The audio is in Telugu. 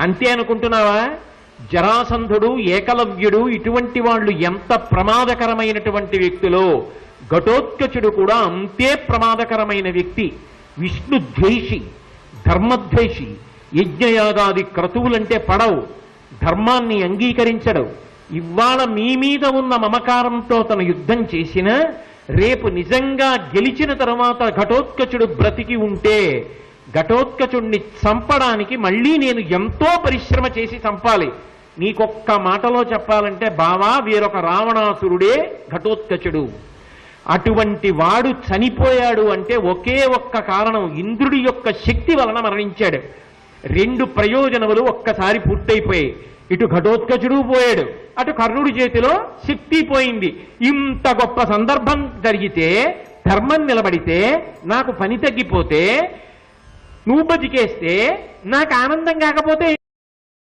అంతే అనుకుంటున్నావా? జరాసంధుడు, ఏకలవ్యుడు ఇటువంటి వాళ్ళు ఎంత ప్రమాదకరమైనటువంటి వ్యక్తులో ఘటోత్కచుడు కూడా అంతే ప్రమాదకరమైన వ్యక్తి. విష్ణు ద్వేషి, ధర్మద్వేషి, యజ్ఞయాగాది క్రతువులంటే పడవు, ధర్మాన్ని అంగీకరించడు. ఇవాళ మీ మీద ఉన్న మమకారంతో తను యుద్ధం చేసినా రేపు నిజంగా గెలిచిన తరువాత ఘటోత్కచుడు బ్రతికి ఉంటే ఘటోత్కచుడిని చంపడానికి మళ్ళీ నేను ఎంతో పరిశ్రమ చేసి చంపాలి. నీకొక్క మాటలో చెప్పాలంటే బావా, వీరొక రావణాసురుడే ఘటోత్కచుడు. అటువంటి వాడు చనిపోయాడు అంటే ఒకే ఒక్క కారణం, ఇంద్రుడి యొక్క శక్తి వలన మరణించాడు. 2 ప్రయోజనములు ఒక్కసారి పూర్తయిపోయాయి. ఇటు ఘటోత్కచుడు పోయాడు, అటు కర్ణుడి చేతిలో శక్తి పోయింది. ఇంత గొప్ప సందర్భం జరిగితే, ధర్మం నిలబడితే, నాకు పని తగ్గిపోతే, నువ్వు బతికేస్తే నాకు ఆనందం కాకపోతే